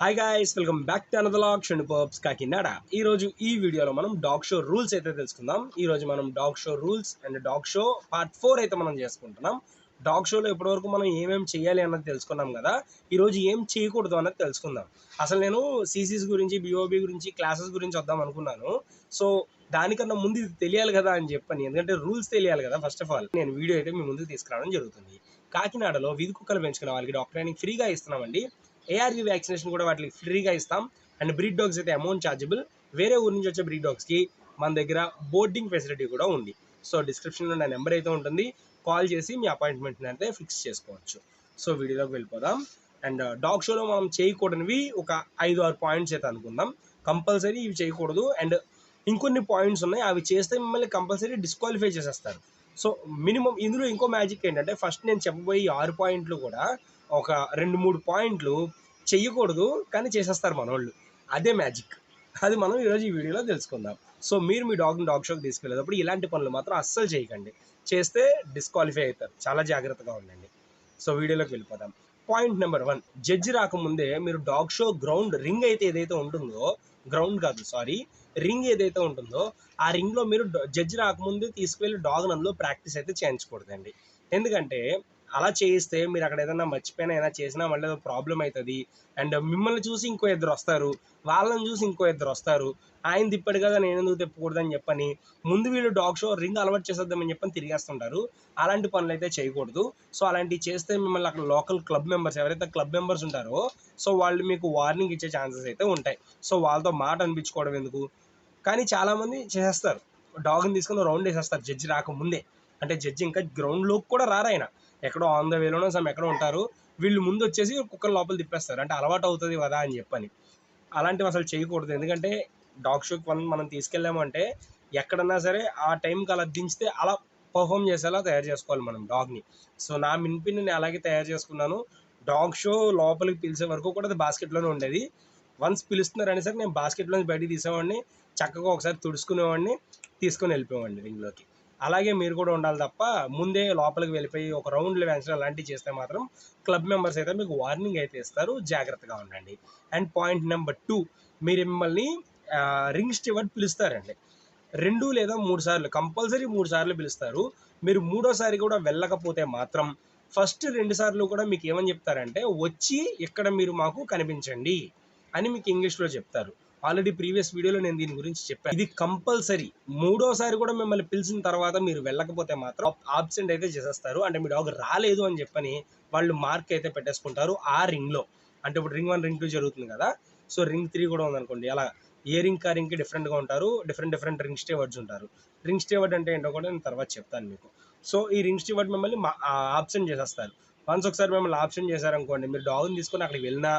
Hi guys, welcome back to another vlog షండు పర్బ్స్ కాకినాడ. ఈ రోజు ఈ వీడియోలో మనం డాగ్ షో రూల్స్ అయితే తెలుసుకుందాం. ఈ రోజు మనం dog show rules and dog show part 4 అయితే మనం చేసుకుంటున్నాం. డాగ్ షోలో ఇప్పటివరకు మనం ఏమేమి చేయాలి అన్నది తెలుసుకున్నాం కదా. ఈ రోజు ఏం చేయకూడదు అన్నది తెలుసుకుందాం. అసలు నేను సీసీస్ గురించి, బిఓబి గురించి, క్లాసెస్ గురించి వద్దాం అనుకున్నాను. సో దానికన్నా ముందు ఇది తెలియాలి కదా అని చెప్పని, ఎందుకంటే రూల్స్ తెలియాలి కదా. ఫస్ట్ ఆఫ్ ఆల్ నేను వీడియో అయితే మీ ముందుకు తీసుకురావడం జరుగుతుంది. కాకినాడలో వీధి కుక్కలు పెంచుకునే వాళ్ళకి డాక్టర్ ట్రైనింగ్ ఫ్రీగా ఇస్తున్నామండి. ఏఆర్వి వ్యాక్సినేషన్ కూడా వాటికి ఫ్రీగా ఇస్తాం. అండ్ బ్రీడ్ డాగ్స్ అయితే అమౌంట్ ఛార్జబుల్. వేరే ఊరి నుంచి వచ్చే బ్రీడ్ డాగ్స్కి మన దగ్గర బోర్డింగ్ ఫెసిలిటీ కూడా ఉంది. సో డిస్క్రిప్షన్లో నా నెంబర్ అయితే ఉంటుంది. కాల్ చేసి మీ అపాయింట్మెంట్ని అయితే ఫిక్స్ చేసుకోవచ్చు. సో వీడియోలోకి వెళ్ళిపోదాం. అండ్ డాగ్ షోలో మనం చేయకూడనివి ఒక 5-6 పాయింట్స్ అయితే అనుకుందాం. కంపల్సరీ ఇవి చేయకూడదు. అండ్ ఇంకొన్ని పాయింట్స్ ఉన్నాయి, అవి చేస్తే మిమ్మల్ని కంపల్సరీ డిస్క్వాలిఫై చేసేస్తారు. సో మినిమం ఇందులో ఇంకో మ్యాజిక్ ఏంటంటే, ఫస్ట్ నేను చెప్పబోయే 6 పాయింట్లు కూడా ఒక 2-3 పాయింట్లు చెయ్యకూడదు కానీ చేసేస్తారు మనోళ్ళు. అదే మ్యాజిక్. అది మనం ఈరోజు ఈ వీడియోలో తెలుసుకుందాం. సో మీరు మీ డాగ్ని డాగ్ షోకి తీసుకెళ్ళేటప్పుడు ఇలాంటి పనులు మాత్రం అస్సలు చేయకండి. చేస్తే డిస్క్వాలిఫై అవుతారు. చాలా జాగ్రత్తగా ఉండండి. సో వీడియోలోకి వెళ్ళిపోదాం. పాయింట్ నెంబర్ 1, జడ్జి రాకముందే మీరు డాగ్ షో గ్రౌండ్ రింగ్ అయితే ఏదైతే ఉంటుందో, గ్రౌండ్ కాదు సారీ, రింగ్ ఏదైతే ఉంటుందో ఆ రింగ్లో మీరు జడ్జి రాకముందే తీసుకువెళ్ళి డాగ్ అందులో ప్రాక్టీస్ అయితే చేయించకూడదండి. ఎందుకంటే అలా చేయిస్తే మీరు అక్కడ ఏదైనా మర్చిపోయినా ఏదైనా చేసినా మళ్ళీ ఏదో ప్రాబ్లం అవుతుంది. అండ్ మిమ్మల్ని చూసి ఇంకో ఇద్దరు వస్తారు, వాళ్ళని చూసి ఇంకో ఇద్దరు వస్తారు. ఆయన తిప్పాడు కదా నేను ఎందుకు తిప్పకూడదని చెప్పని ముందు వీళ్ళు డాగ్ షో రింగ్ అలవాటు చేసేద్దామని చెప్పని తిరిగేస్తుంటారు. అలాంటి పనులు అయితే చేయకూడదు. సో అలాంటివి చేస్తే మిమ్మల్ని అక్కడ లోకల్ క్లబ్ మెంబర్స్, ఎవరైతే క్లబ్ మెంబర్స్ ఉంటారో సో వాళ్ళు మీకు వార్నింగ్ ఇచ్చే ఛాన్సెస్ అయితే ఉంటాయి. సో వాళ్ళతో మాట అనిపించుకోవడం ఎందుకు. కానీ చాలామంది చేసేస్తారు, డాగ్ని తీసుకుని రౌండ్ వేసేస్తారు జడ్జి రాకముందే. అంటే జడ్జి ఇంకా గ్రౌండ్లోకి కూడా రారు, ఆయన ఎక్కడో ఆన్ ద వేలోనో సమ్ ఎక్కడో ఉంటారు. వీళ్ళు ముందు వచ్చేసి కుక్కర్ లోపల తిప్పేస్తారు, అంటే అలవాటు అవుతుంది కదా అని చెప్పని. అలాంటివి అసలు చేయకూడదు. ఎందుకంటే డాగ్ షోకి మనం తీసుకెళ్ళాము అంటే ఎక్కడన్నా సరే ఆ టైంకి అలా దించితే అలా పర్ఫామ్ చేసేలా తయారు చేసుకోవాలి మనం డాగ్ని. సో నా మిన్పిన్ నేను అలాగే తయారు చేసుకున్నాను. డాగ్ షో లోపలికి పిలిచే వరకు కూడా అది బాస్కెట్లోనే ఉండేది. వన్స్ పిలుస్తున్నారని సరే నేను బాస్కెట్లోంచి బయటికి తీసేవాడిని, చక్కగా ఒకసారి తుడుచుకునేవాడిని, తీసుకొని వెళ్ళిపోయేవాడిని రింగ్లోకి. అలాగే మీరు కూడా ఉండాలి తప్ప ముందే లోపలికి వెళ్ళిపోయి ఒక రౌండ్లు వేయించడం అలాంటివి చేస్తే మాత్రం క్లబ్ మెంబర్స్ అయితే మీకు వార్నింగ్ అయితే ఇస్తారు. జాగ్రత్తగా ఉండండి. అండ్ పాయింట్ నెంబర్ 2, మీరు మిమ్మల్ని రింగ్ స్టీవర్డ్ పిలుస్తారండి 2 లేదా 3 సార్లు, కంపల్సరీ 3 సార్లు పిలుస్తారు. మీరు మూడోసారి కూడా వెళ్ళకపోతే మాత్రం ఫస్ట్ 2 సార్లు కూడా మీకు ఏమని చెప్తారంటే, వచ్చి ఇక్కడ మీరు మాకు కనిపించండి అని మీకు ఇంగ్లీష్లో చెప్తారు. ఆల్రెడీ ప్రీవియస్ వీడియోలో నేను దీని గురించి చెప్పాను. ఇది కంపల్సరీ. మూడోసారి కూడా మిమ్మల్ని పిలిచిన తర్వాత మీరు వెళ్ళకపోతే మాత్రం ఆబ్సెంట్ అయితే చేసేస్తారు. అంటే మీ డాగ్ రాలేదు అని చెప్పని వాళ్ళు మార్క్ అయితే పెట్టేసుకుంటారు ఆ రింగ్లో. అంటే ఇప్పుడు రింగ్ 1 రింగ్ 2 జరుగుతుంది కదా. సో రింగ్ 3 కూడా ఉందనుకోండి, అలా ఏ రింగ్ ఆ రింగ్కి డిఫరెంట్గా ఉంటారు. డిఫరెంట్ రింగ్ స్టేవర్డ్స్ ఉంటారు. రింగ్ స్టేవర్డ్ అంటే ఏంటో కూడా నేను తర్వాత చెప్తాను మీకు. సో ఈ రింగ్ స్టేవర్డ్ మిమ్మల్ని ఆబ్సెంట్ చేసేస్తారు. వన్స్ ఒకసారి మిమ్మల్ని ఆబ్సెంట్ చేశారనుకోండి, మీరు డాగ్ని తీసుకొని అక్కడికి వెళ్ళినా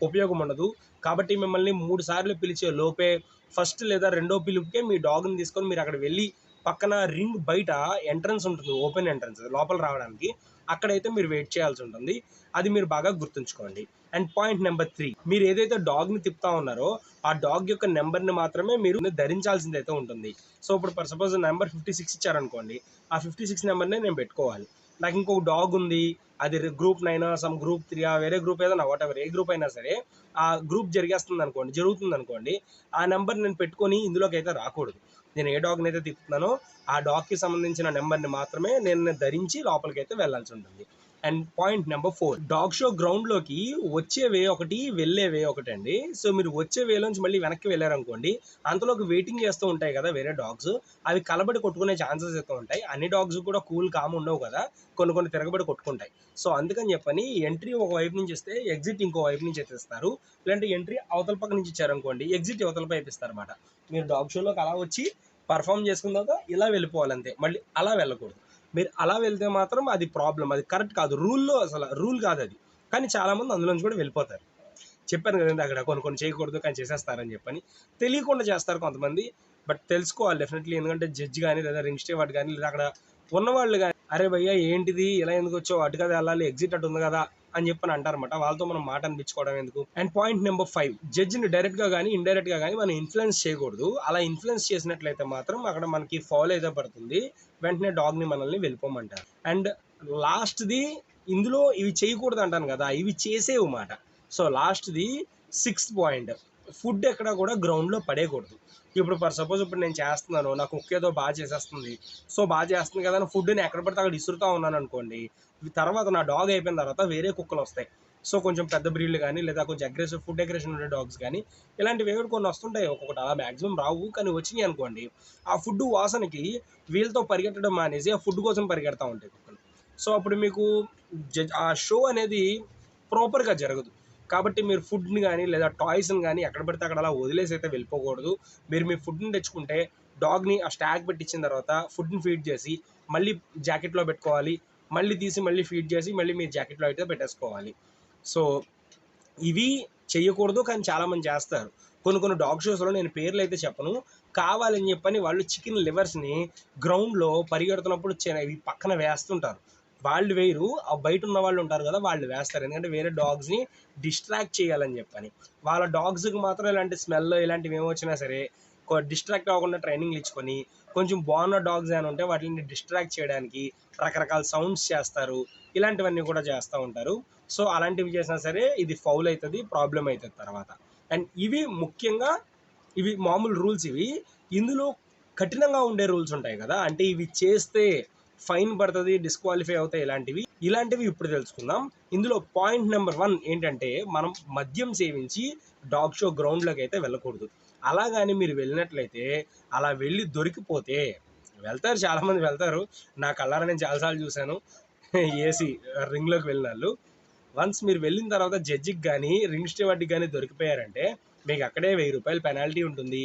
ఉపయోగం ఉండదు. కాబట్టి మిమ్మల్ని 3 సార్లు పిలిచే లోపే ఫస్ట్ లేదా రెండో పిలుపుకే మీ డాగ్ని తీసుకొని మీరు అక్కడ వెళ్ళి పక్కన రింగ్ బయట ఎంట్రన్స్ ఉంటుంది, ఓపెన్ ఎంట్రన్స్ లోపల రావడానికి. అక్కడైతే మీరు వెయిట్ చేయాల్సి ఉంటుంది. అది మీరు బాగా గుర్తుంచుకోండి. అండ్ పాయింట్ నెంబర్ 3, మీరు ఏదైతే డాగ్ని తిప్పుతా ఉన్నారో ఆ డాగ్ యొక్క నెంబర్ని మాత్రమే మీరు ధరించాల్సింది అయితే ఉంటుంది. సో ఇప్పుడు ఫర్ సపోజ్ నెంబర్ 56 ఇచ్చారనుకోండి, ఆ 56 నెంబర్నే నేను పెట్టుకోవాలి. నాకు ఇంకొక డాగ్ ఉంది, అది గ్రూప్ 9 సమ్ గ్రూప్ 3 వేరే గ్రూప్ ఏదైనా వాట్ ఎవర్ ఏ గ్రూప్ అయినా సరే ఆ గ్రూప్ జరుగుతుంది అనుకోండి, ఆ నెంబర్ నేను పెట్టుకొని ఇందులోకి అయితే రాకూడదు. నేను ఏ డాగ్ని అయితే తిప్పుతున్నానో ఆ డాగ్కి సంబంధించిన నెంబర్ని మాత్రమే నేను ధరించి లోపలికి అయితే వెళ్ళాల్సి ఉంటుంది. And point number 4, dog show గ్రౌండ్లోకి వచ్చే వే ఒకటి, వెళ్ళే వే ఒకటి అండి. సో మీరు వచ్చే వేలోంచి మళ్ళీ వెనక్కి వెళ్ళారనుకోండి, అంతలోకి వెయిటింగ్ చేస్తూ ఉంటాయి కదా వేరే డాగ్స్, అవి కలబడి కొట్టుకునే ఛాన్సెస్ అయితే ఉంటాయి. అన్ని డాగ్స్ కూడా కూల్ కామ్ ఉండవు కదా, కొన్ని తిరగబడి కొట్టుకుంటాయి. సో అందుకని చెప్పని ఎంట్రీ ఒక వైపు నుంచి ఇస్తే ఎగ్జిట్ ఇంకో వైపు నుంచి అయితే ఇస్తారు. ఇలాంటి ఎంట్రీ అవతల పక్క నుంచి ఇచ్చారనుకోండి, ఎగ్జిట్ అవతల పైపు ఇస్తారు అనమాట. మీరు డాగ్ షోలోకి అలా వచ్చి పర్ఫామ్ చేసుకున్న తర్వాత ఇలా వెళ్ళిపోవాలి అంతే, మళ్ళీ అలా వెళ్ళకూడదు. మీరు అలా వెళ్తే మాత్రం అది ప్రాబ్లం, అది కరెక్ట్ కాదు. రూల్లో అసలు రూల్ కాదు అది. కానీ చాలామంది అందులోంచి కూడా వెళ్ళిపోతారు. చెప్పాను కదండి అక్కడ కొన్ని చేయకూడదు కానీ చేసేస్తారని చెప్పని. తెలియకుండా చేస్తారు కొంతమంది, బట్ తెలుసుకోవాలి డెఫినెట్లీ. ఎందుకంటే జడ్జి కానీ లేదా రింగ్ స్టేవర్డ్ కానీ లేదా అక్కడ ఉన్నవాళ్ళు కానీ, అరే భయ్యా ఏంటిది ఇలా ఎందుకు వచ్చావు, అటు కదా వెళ్ళాలి, ఎగ్జిట్ అటు ఉంది కదా అని చెప్పని అంటారన్నమాట. వాళ్ళతో మనం మాట అనిపించుకోవడం ఎందుకు. అండ్ పాయింట్ నెంబర్ 5, జడ్జిని డైరెక్ట్గా కానీ ఇండైరెక్ట్గా కానీ మనం ఇన్ఫ్లుయెన్స్ చేయకూడదు. అలా ఇన్ఫ్లుయెన్స్ చేసినట్లయితే మాత్రం అక్కడ మనకి ఫౌల్ అయితే పడుతుంది. వెంటనే డాగ్ని మనల్ని వెళ్ళిపోమంటారు. అండ్ లాస్ట్ది, ఇందులో ఇవి చేయకూడదు అంటాను కదా, ఇవి చేసేవి మాట. సో లాస్ట్ది, సిక్స్త్ పాయింట్, ఫుడ్ ఎక్కడ కూడా గ్రౌండ్లో పడేయకూడదు. ఇప్పుడు ఫర్ సపోజ్ ఇప్పుడు నేను చేస్తున్నాను, నా కుక్ ఏదో బాగా చేసేస్తుంది, సో బాగా చేస్తుంది కదా అని ఫుడ్ని ఎక్కడ పడితే అక్కడ ఇసురుతూ ఉన్నాను అనుకోండి, తర్వాత నా డాగ్ అయిపోయిన తర్వాత వేరే కుక్కలు వస్తాయి. సో కొంచెం పెద్ద బ్రీడ్లు కానీ లేదా కొంచెం అగ్రెసివ్ ఫుడ్ అగ్రెషన్ ఉండే డాగ్స్ కానీ ఇలాంటివి ఏవి కొన్ని వస్తుంటాయి, ఒక్కొక్కటి అలా మ్యాక్సిమం రావు కానీ వచ్చినాయి అనుకోండి, ఆ ఫుడ్ వాసనకి వీళ్ళతో పరిగెట్టడం మానేసి ఆ ఫుడ్ కోసం పరిగెడతా ఉంటాయి కుక్కలు. సో అప్పుడు మీకు ఆ షో అనేది ప్రాపర్గా జరగదు. కాబట్టి మీరు ఫుడ్ని కానీ లేదా టాయ్స్ని కానీ ఎక్కడ పడితే అక్కడ అలా వదిలేసి అయితే వెళ్ళిపోకూడదు. మీరు మీ ఫుడ్ని తెచ్చుకుంటే డాగ్ని ఆ స్టాగ్ పెట్టించిన తర్వాత ఫుడ్ని ఫీడ్ చేసి మళ్ళీ జాకెట్లో పెట్టుకోవాలి, మళ్ళీ తీసి మళ్ళీ ఫీడ్ చేసి మళ్ళీ మీ జాకెట్లో అయితే పెట్టేసుకోవాలి. సో ఇవి చెయ్యకూడదు కానీ చాలామంది చేస్తారు. కొన్ని డాగ్ షోస్లో నేను పేర్లు అయితే చెప్పను, కావాలని చెప్పని వాళ్ళు చికెన్ లివర్స్ని గ్రౌండ్లో పరిగెడుతున్నప్పుడు ఇవి పక్కన వేస్తుంటారు. వాళ్ళు వేయరు, ఆ బయట ఉన్న వాళ్ళు ఉంటారు కదా వాళ్ళు వేస్తారు, ఎందుకంటే వేరే డాగ్స్ని డిస్ట్రాక్ట్ చేయాలని చెప్పని. వాళ్ళ డాగ్స్కి మాత్రం ఇలాంటి స్మెల్ ఇలాంటివి ఏమొచ్చినా సరే డిస్ట్రాక్ట్ అవ్వకుండా ట్రైనింగ్లు ఇచ్చుకొని, కొంచెం బాగున్న డాగ్స్ అని ఉంటే వాటిని డిస్ట్రాక్ట్ చేయడానికి రకరకాల సౌండ్స్ చేస్తారు, ఇలాంటివన్నీ కూడా చేస్తూ ఉంటారు. సో అలాంటివి చేసినా సరే ఇది ఫౌల్ అవుతుంది, ప్రాబ్లం అవుతుంది తర్వాత. అండ్ ఇవి ముఖ్యంగా ఇవి మామూలు రూల్స్. ఇందులో కఠినంగా ఉండే రూల్స్ ఉంటాయి కదా, అంటే ఇవి చేస్తే ఫైన్ పడుతుంది, డిస్క్వాలిఫై అవుతాయి, ఇలాంటివి ఇప్పుడు తెలుసుకుందాం. ఇందులో పాయింట్ నెంబర్ 1 ఏంటంటే, మనం మద్యం సేవించి డాగ్ షో గ్రౌండ్లోకి అయితే వెళ్ళకూడదు. అలాగని మీరు వెళ్ళినట్లయితే అలా వెళ్ళి దొరికిపోతే వెళ్తారు, చాలామంది వెళ్తారు, నా కళ్ళారా నేను చాలాసార్లు చూశాను ఏసీ రింగ్లోకి వెళ్ళిన వాళ్ళు. వన్స్ మీరు వెళ్ళిన తర్వాత జడ్జికి కానీ రింగ్ స్టేవార్డ్కి కానీ దొరికిపోయారంటే మీకు అక్కడే 1000 రూపాయలు పెనాల్టీ ఉంటుంది.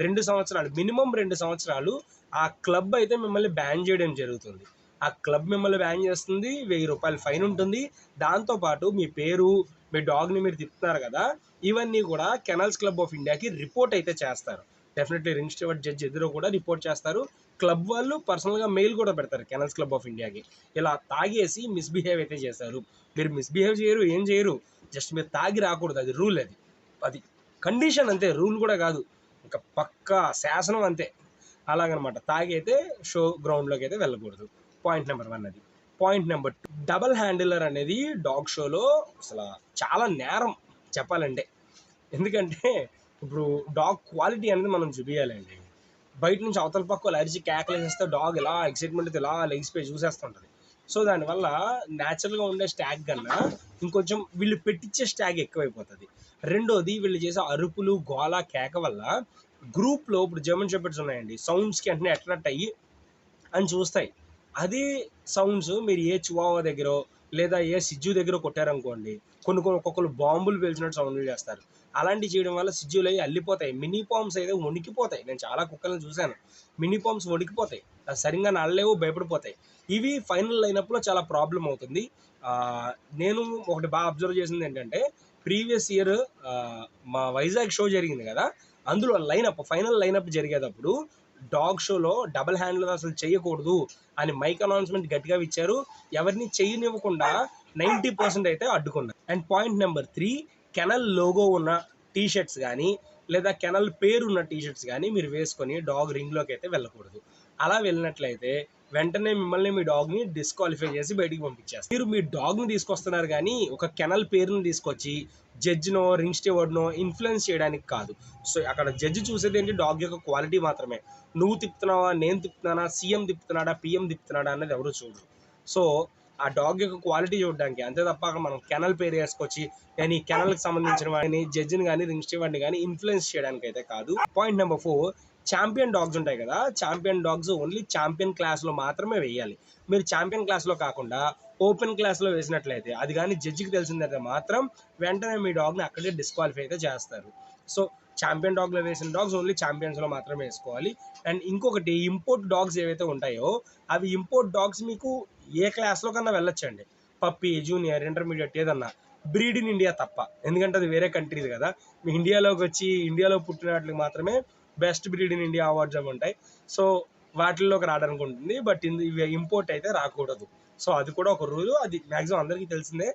2 సంవత్సరాలు, మినిమం 2 సంవత్సరాలు ఆ క్లబ్ అయితే మిమ్మల్ని బ్యాన్ చేయడం జరుగుతుంది. ఆ క్లబ్ మిమ్మల్ని బ్యాన్ చేస్తుంది, 1000 రూపాయలు ఫైన్ ఉంటుంది. దాంతోపాటు మీ పేరు, మీ డాగ్ని మీరు తిప్పుతున్నారు కదా, ఇవన్నీ కూడా కెనల్స్ క్లబ్ ఆఫ్ ఇండియాకి రిపోర్ట్ అయితే చేస్తారు. డెఫినెట్లీ రింగ్ స్టేవార్డ్ జడ్జి ఎదురు కూడా రిపోర్ట్ చేస్తారు. క్లబ్ వాళ్ళు పర్సనల్గా మెయిల్ కూడా పెడతారు కెనల్స్ క్లబ్ ఆఫ్ ఇండియాకి, ఇలా తాగేసి మిస్బిహేవ్ అయితే చేశారు. మీరు మిస్బిహేవ్ చేయరు, ఏం చేయరు, జస్ట్ మీరు తాగి రాకూడదు, అది రూల్, అది కండిషన్ అంతే, రూల్ కూడా కాదు, ఇంకా పక్కా శాసనం అంతే. అలాగనమాట, తాగి అయితే షో గ్రౌండ్లోకి అయితే వెళ్ళకూడదు. పాయింట్ నెంబర్ 1 అది. పాయింట్ నెంబర్ 2, డబల్ హ్యాండిలర్ అనేది డాగ్ షోలో అసలు చాలా నేరం చెప్పాలంటే. ఎందుకంటే ఇప్పుడు డాగ్ క్వాలిటీ అనేది మనం చూపించాలండి. బయట నుంచి అవతల పక్క వాళ్ళు అరిచి కేకలు వేసేస్తే డాగ్ ఇలా ఎక్సైట్మెంట్ ఇలా లెగిసిపోయి చూసేస్తుంటుంది. సో దానివల్ల న్యాచురల్గా ఉండే స్టాగ్ కన్నా ఇంకొంచెం వీళ్ళు పెట్టించే స్టాగ్ ఎక్కువైపోతుంది. రెండోది, వీళ్ళు చేసే అరుపులు, గోల, కేక వల్ల గ్రూప్లో ఇప్పుడు జర్మన్ షెపర్డ్స్ ఉన్నాయండి, సౌండ్స్కి వెంటనే అట్రాక్ట్ అయ్యి అని చూస్తాయి. అదే సౌండ్స్ మీరు ఏ చివావా దగ్గర లేదా ఏ సిజ్జు దగ్గర కొట్టారనుకోండి, ఒక్కొక్కరు బాంబులు పేల్చినట్టు సౌండ్లు చేస్తారు. అలాంటివి చేయడం వల్ల సిజ్జులు అవి అల్లిపోతాయి, మినీ పామ్స్ అయితే వణికిపోతాయి. నేను చాలా కుక్కలను చూశాను, మినీ పామ్స్ వణికిపోతాయి, అది సరిగ్గా నడలేవు, భయపడిపోతాయి. ఇవి ఫైనల్ లైనప్లో చాలా ప్రాబ్లం అవుతుంది. నేను ఒకటి బాగా అబ్జర్వ్ చేసింది ఏంటంటే, ప్రీవియస్ ఇయర్ మా వైజాగ్ షో జరిగింది కదా, అందులో ఫైనల్ లైనప్ జరిగేటప్పుడు డాగ్ షోలో డబల్ హ్యాండ్లర్ అసలు చేయకూడదు అని మైక్ అనౌన్స్మెంట్ గట్టిగా ఇచ్చారు. ఎవరిని చేయనివ్వకుండా 90% అయితే అడ్డుకున్నారు. అండ్ పాయింట్ నెంబర్ 3, కెనల్ లోగో ఉన్న టీషర్ట్స్ కానీ లేదా కెనల్ పేరు ఉన్న టీషర్ట్స్ కానీ మీరు వేసుకొని డాగ్ రింగ్లోకి అయితే వెళ్ళకూడదు. అలా వెళ్ళినట్లయితే వెంటనే మిమ్మల్ని, మీ డాగ్ని డిస్క్వాలిఫై చేసి బయటికి పంపించేస్తారు. మీరు మీ డాగ్ని తీసుకొస్తున్నారు కానీ ఒక కెనల్ పేరుని తీసుకొచ్చి జడ్జినో రింగ్ స్టేవార్డ్నో ఇన్ఫ్లుయెన్స్ చేయడానికి కాదు. సో అక్కడ జడ్జి చూసేది ఏంటి, డాగ్ యొక్క క్వాలిటీ మాత్రమే. నువ్వు తిప్పుతున్నావా, నేను తిప్పుతున్నానా, సీఎం తిప్పుతున్నాడా, పిఎం తిప్పుతున్నాడా అన్నది ఎవరు చూడరు. సో ఆ డాగ్ యొక్క క్వాలిటీ చూడడానికి, అంతే తప్ప అక్కడ మనం కెనల్ పేరు వేసుకొచ్చి నేను ఈ కెనల్కి సంబంధించిన వాడిని, జడ్జిని కానీ రింగ్ స్టేవార్డ్ని కానీ ఇన్ఫ్లుయెన్స్ చేయడానికి అయితే కాదు. పాయింట్ నెంబర్ 4, ఛాంపియన్ డాగ్స్ ఉంటాయి కదా, ఛాంపియన్ డాగ్స్ ఓన్లీ ఛాంపియన్ క్లాస్లో మాత్రమే వేయాలి. మీరు ఛాంపియన్ క్లాస్లో కాకుండా ఓపెన్ క్లాస్లో వేసినట్లయితే, అది కానీ జడ్జికి తెలిసిందైతే మాత్రం వెంటనే మీ డాగ్ని అక్కడే డిస్క్వాలిఫై అయితే చేస్తారు. సో ఛాంపియన్ డాగ్లో వేసిన డాగ్స్ ఓన్లీ ఛాంపియన్స్లో మాత్రమే వేసుకోవాలి. అండ్ ఇంకొకటి, ఇంపోర్ట్ డాగ్స్ ఏవైతే ఉంటాయో అవి ఇంపోర్ట్ డాగ్స్ మీకు ఏ క్లాస్లో కన్నా వెళ్ళొచ్చండి, పప్పీ, జూనియర్, ఇంటర్మీడియట్ ఏదన్నా, బ్రీడ్ ఇన్ ఇండియా తప్ప, ఎందుకంటే అది వేరే కంట్రీది కదా. మీ ఇండియాలోకి వచ్చి ఇండియాలో పుట్టిన వాటికి మాత్రమే best breed in India awards అవి ఉంటాయి. సో వాటిల్లోకి రావడానికి ఉంటుంది, బట్ ఇవి ఇంపోర్ట్ అయితే రాకూడదు. సో అది కూడా ఒక రూల్, అది మ్యాక్సిమం అందరికీ తెలిసిందే,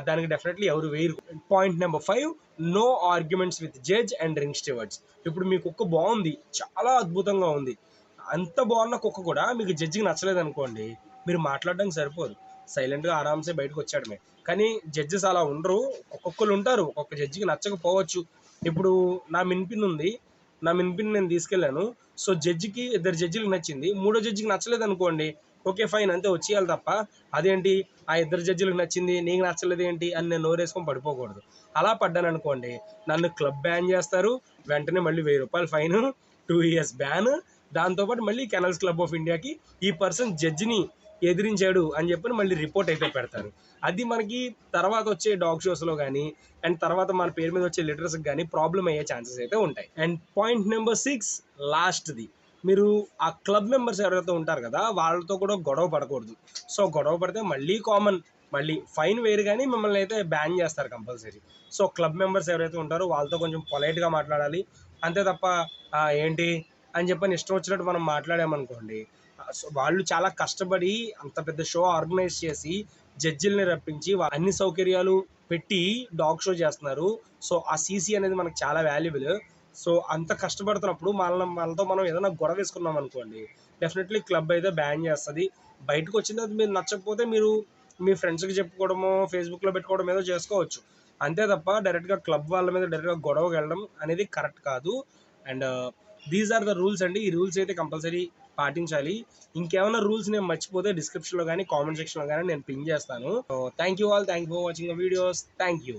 దానికి డెఫినెట్లీ ఎవరు వేయరు. Point number 5, no arguments with judge and ring stewards. ఇప్పుడు మీ కుక్క బాగుంది, చాలా అద్భుతంగా ఉంది, అంత బాగున్న కుక్క కూడా మీకు జడ్జికి నచ్చలేదు అనుకోండి, మీరు మాట్లాడడానికి సరిపోరు, సైలెంట్గా ఆరామ్సే బయటకు వచ్చాడమే. కానీ జడ్జెస్ అలా ఉండరు. ఒక్కొక్కరు ఉంటారు, ఒక్కొక్క జడ్జికి నచ్చకపోవచ్చు. ఇప్పుడు నా మిన్పిన్ ఉంది, నా మిన్పిన్ నేను తీసుకెళ్ళాను. సో జడ్జికి, ఇద్దరు జడ్జిలకు నచ్చింది, మూడో జడ్జికి నచ్చలేదు అనుకోండి, ఓకే ఫైన్, అంతే వచ్చేయాలి తప్ప అదేంటి ఆ ఇద్దరు జడ్జిలకు నచ్చింది నీకు నచ్చలేదు ఏంటి అని నేను నోరేసుకొని పడిపోకూడదు. అలా పడ్డాను అనుకోండి, నన్ను క్లబ్ బ్యాన్ చేస్తారు, వెంటనే మళ్ళీ ₹1000 ఫైన్, 2 years బ్యాన్, దాంతోపాటు మళ్ళీ కెనల్స్ క్లబ్ ఆఫ్ ఇండియాకి ఈ పర్సన్ జడ్జిని ఎదిరించాడు అని చెప్పి మళ్ళీ రిపోర్ట్ అయితే పెడతారు. అది మనకి తర్వాత వచ్చే డాగ్ షోస్లో కానీ అండ్ తర్వాత మన పేరు మీద వచ్చే లిటర్స్కి కానీ ప్రాబ్లం అయ్యే ఛాన్సెస్ అయితే ఉంటాయి. అండ్ పాయింట్ నెంబర్ 6, లాస్ట్ది, మీరు ఆ క్లబ్ మెంబర్స్ ఎవరైతే ఉంటారు కదా వాళ్ళతో కూడా గొడవ పడకూడదు. సో గొడవ పడితే మళ్ళీ కామన్, మళ్ళీ ఫైన్ వేరు కానీ మిమ్మల్ని అయితే బ్యాన్ చేస్తారు కంపల్సరీ. సో క్లబ్ మెంబర్స్ ఎవరైతే ఉంటారో వాళ్ళతో కొంచెం పొలైట్గా మాట్లాడాలి, అంతే తప్ప ఏంటి అని చెప్పని ఇష్టం వచ్చినట్టు మనం మాట్లాడామనుకోండి, సో వాళ్ళు చాలా కష్టపడి అంత పెద్ద షో ఆర్గనైజ్ చేసి జడ్జిల్ని రప్పించి అన్ని సౌకర్యాలు పెట్టి డాగ్ షో చేస్తున్నారు. సో ఆ సీసీ అనేది మనకు చాలా వాల్యుబుల్. సో అంత కష్టపడుతున్నప్పుడు మనతో మనం ఏదైనా గొడవ వేసుకున్నాం అనుకోండి, డెఫినెట్లీ క్లబ్ అయితే బ్యాన్ చేస్తుంది. బయటకు వచ్చిన తర్వాత మీరు నచ్చకపోతే మీరు మీ ఫ్రెండ్స్కి చెప్పుకోవడమో ఫేస్బుక్లో పెట్టుకోవడం ఏదో చేసుకోవచ్చు, అంతే తప్ప డైరెక్ట్గా క్లబ్ వాళ్ళ మీద డైరెక్ట్గా గొడవకి వెళ్ళడం అనేది కరెక్ట్ కాదు. And these are the rules అండి. ఈ రూల్స్ అయితే కంపల్సరీ పాటించాలి. ఇంకేమైనా రూల్స్ నేను మర్చిపోతే డిస్క్రిప్షన్లో కానీ కామెంట్ సెక్షన్లో కానీ నేను పిన్ చేస్తాను. Thank you all, thank you for watching the videos, thank you.